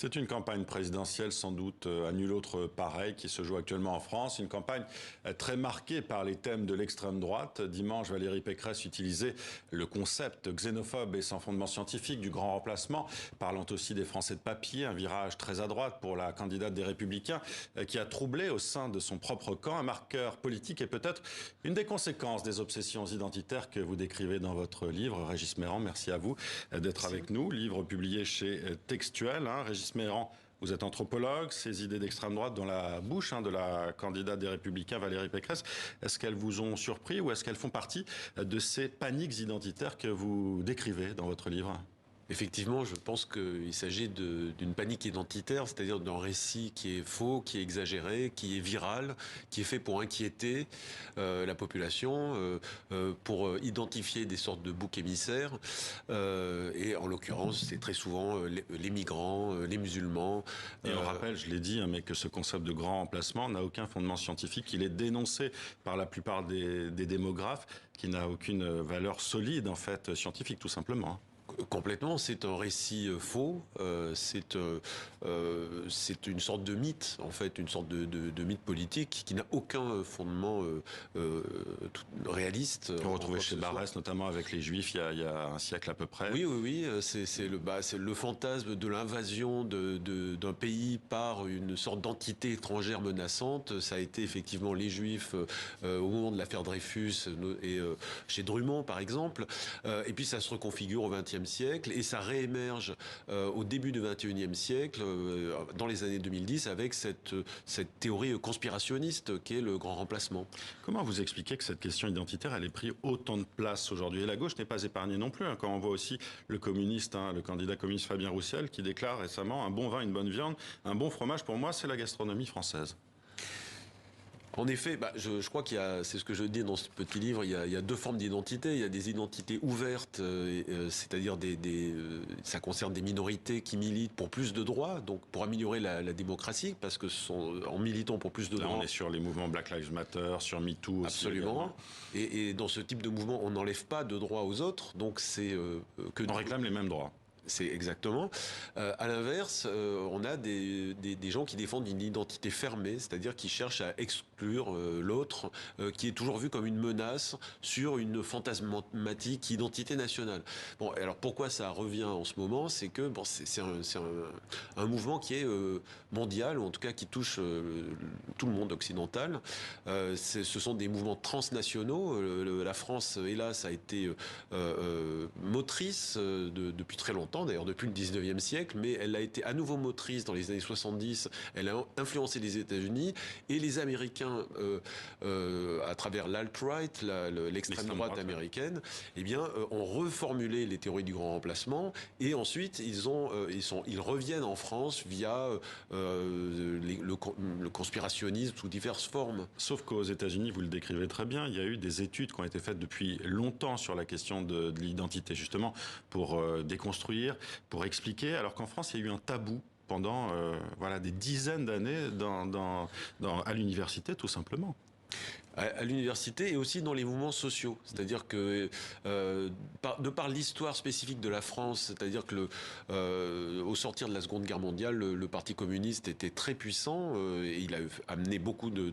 C'est une campagne présidentielle sans doute à nul autre pareil qui se joue actuellement en France. Une campagne très marquée par les thèmes de l'extrême droite. Dimanche, Valérie Pécresse utilisait le concept xénophobe et sans fondement scientifique du grand remplacement, parlant aussi des Français de papier, un virage très à droite pour la candidate des Républicains qui a troublé au sein de son propre camp un marqueur politique et peut-être une des conséquences des obsessions identitaires que vous décrivez dans votre livre. Régis Méran, merci à vous d'être avec nous. Livre publié chez Textuel. Régis Méran, vous êtes anthropologue, ces idées d'extrême droite dans la bouche de la candidate des Républicains Valérie Pécresse, est-ce qu'elles vous ont surpris ou est-ce qu'elles font partie de ces paniques identitaires que vous décrivez dans votre livre ? Effectivement, je pense qu'il s'agit d'une panique identitaire, c'est-à-dire d'un récit qui est faux, qui est exagéré, qui est viral, qui est fait pour inquiéter la population, pour identifier des sortes de boucs émissaires. Et en l'occurrence, c'est très souvent les migrants, les musulmans. Et on rappelle, je l'ai dit, mais que ce concept de grand remplacement n'a aucun fondement scientifique. Il est dénoncé par la plupart des démographes, qui n'a aucune valeur solide, en fait, scientifique, tout simplement. Complètement, c'est un récit faux, c'est une sorte de mythe, en fait, une sorte de mythe politique qui n'a aucun fondement réaliste. On retrouvait chez Barrès, notamment avec les Juifs, il y a un siècle à peu près. Oui, c'est le fantasme de l'invasion d'un pays par une sorte d'entité étrangère menaçante. Ça a été effectivement les Juifs au moment de l'affaire Dreyfus et chez Drummond, par exemple. Et puis ça se reconfigure au XXe siècle et ça réémerge au début du XXIe siècle, dans les années 2010, avec cette théorie conspirationniste qu'est le grand remplacement. Comment vous expliquez que cette question identitaire, elle ait pris autant de place aujourd'hui ? Et la gauche n'est pas épargnée non plus, quand on voit aussi le communiste, le candidat communiste Fabien Roussel, qui déclare récemment « un bon vin, une bonne viande, un bon fromage, pour moi, c'est la gastronomie française ». En effet, je crois c'est ce que je dis dans ce petit livre, il y a deux formes d'identité. Il y a des identités ouvertes, c'est-à-dire ça concerne des minorités qui militent pour plus de droits, donc pour améliorer la démocratie, parce que en militant pour plus de droits... Là, on est sur les mouvements Black Lives Matter, sur MeToo aussi. Absolument. Et dans ce type de mouvement, on n'enlève pas de droits aux autres, donc c'est que... On réclame les mêmes droits. C'est exactement. À l'inverse, on a des gens qui défendent une identité fermée, c'est-à-dire qui cherchent à exclure l'autre, qui est toujours vu comme une menace sur une fantasmatique identité nationale. Bon, alors pourquoi ça revient en ce moment ? C'est que c'est un mouvement qui est mondial, ou en tout cas qui touche tout le monde occidental. Ce sont des mouvements transnationaux. La France, hélas, a été motrice depuis très longtemps, d'ailleurs depuis le 19e siècle, mais elle a été à nouveau motrice dans les années 70, elle a influencé les États-Unis et les Américains à travers l'alt-right, l'extrême droite américaine, ont reformulé les théories du grand remplacement et ensuite ils reviennent en France via le conspirationnisme sous diverses formes. Sauf qu'aux États-Unis, vous le décrivez très bien, il y a eu des études qui ont été faites depuis longtemps sur la question de l'identité, justement pour déconstruire, pour expliquer, alors qu'en France, il y a eu un tabou pendant des dizaines d'années à l'université, tout simplement. À l'université et aussi dans les mouvements sociaux. C'est-à-dire que, de par l'histoire spécifique de la France, c'est-à-dire que au sortir de la Seconde Guerre mondiale, le Parti communiste était très puissant et il a amené beaucoup de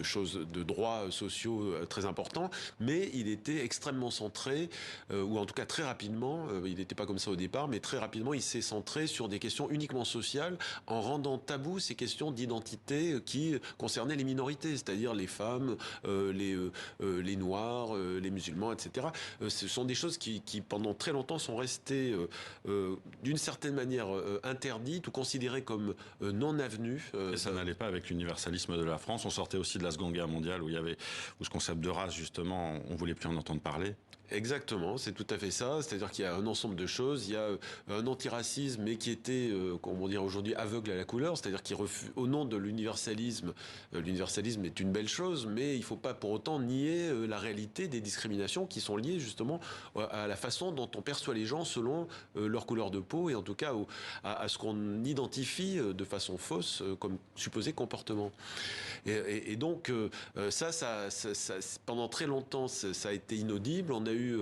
choses, de droits sociaux très importants, mais il était extrêmement centré, ou en tout cas très rapidement, il n'était pas comme ça au départ, mais très rapidement il s'est centré sur des questions uniquement sociales en rendant tabou ces questions d'identité qui concernaient les minorités, c'est-à-dire les femmes, les noirs, les musulmans, etc. Ce sont des choses qui pendant très longtemps sont restées d'une certaine manière interdites ou considérées comme non avenues. Et ça n'allait pas avec l'universalisme de la France. On sortait aussi de la Seconde Guerre mondiale où ce concept de race, justement, on voulait plus en entendre parler. Exactement, c'est tout à fait ça. C'est-à-dire qu'il y a un ensemble de choses. Il y a un antiracisme, mais qui était, comment dire aujourd'hui, aveugle à la couleur. C'est-à-dire qu'il au nom de l'universalisme, l'universalisme est une belle chose, mais il ne faut pas pour autant nier la réalité des discriminations qui sont liées justement à la façon dont on perçoit les gens selon leur couleur de peau et en tout cas à ce qu'on identifie de façon fausse comme supposé comportement. Et donc ça, pendant très longtemps, ça a été inaudible. On a a eu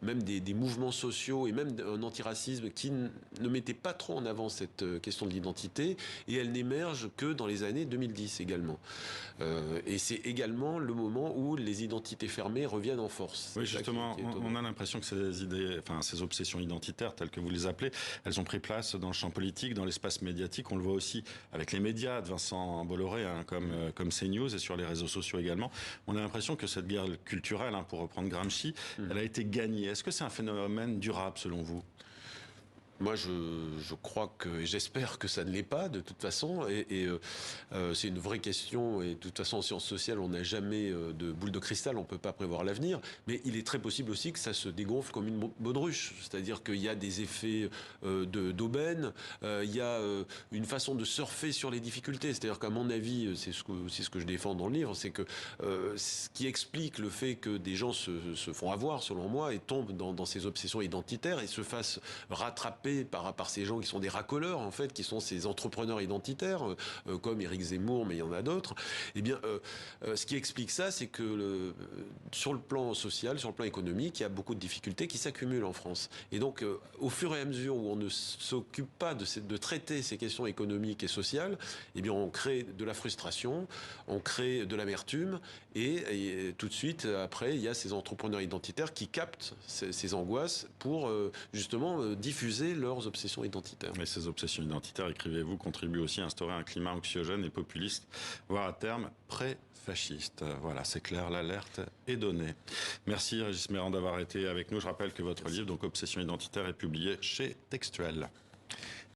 même des mouvements sociaux et même un antiracisme qui ne mettait pas trop en avant cette question de l'identité, et elle n'émerge que dans les années 2010 également. Et c'est également le moment où les identités fermées reviennent en force. Oui, justement, on a l'impression que ces idées, enfin ces obsessions identitaires, telles que vous les appelez, elles ont pris place dans le champ politique, dans l'espace médiatique. On le voit aussi avec les médias de Vincent Bolloré, comme CNews, et sur les réseaux sociaux également. On a l'impression que cette guerre culturelle, pour reprendre Gramsci, elle a été gagnée. Est-ce que c'est un phénomène durable selon vous ? Moi, je crois et j'espère que ça ne l'est pas, de toute façon. C'est une vraie question. Et de toute façon, en sciences sociales, on n'a jamais de boule de cristal. On ne peut pas prévoir l'avenir. Mais il est très possible aussi que ça se dégonfle comme une baudruche. C'est-à-dire qu'il y a des effets d'aubaine. Il y a une façon de surfer sur les difficultés. C'est-à-dire qu'à mon avis, c'est ce que je défends dans le livre, c'est que ce qui explique le fait que des gens se font avoir, selon moi, et tombent dans ces obsessions identitaires et se fassent rattraper par ces gens qui sont des racoleurs, en fait, qui sont ces entrepreneurs identitaires, comme Éric Zemmour, mais il y en a d'autres. Eh bien, ce qui explique ça, c'est que sur le plan social, sur le plan économique, il y a beaucoup de difficultés qui s'accumulent en France. Et donc, au fur et à mesure où on ne s'occupe pas de traiter ces questions économiques et sociales, eh bien, on crée de la frustration, on crée de l'amertume, et tout de suite, après, il y a ces entrepreneurs identitaires qui captent ces angoisses pour justement diffuser leurs obsessions identitaires. Et ces obsessions identitaires, écrivez-vous, contribuent aussi à instaurer un climat anxiogène et populiste, voire à terme pré-fasciste. Voilà, c'est clair, l'alerte est donnée. Merci Régis Méran d'avoir été avec nous. Je rappelle que votre livre, donc Obsession identitaire, est publié chez Textuel.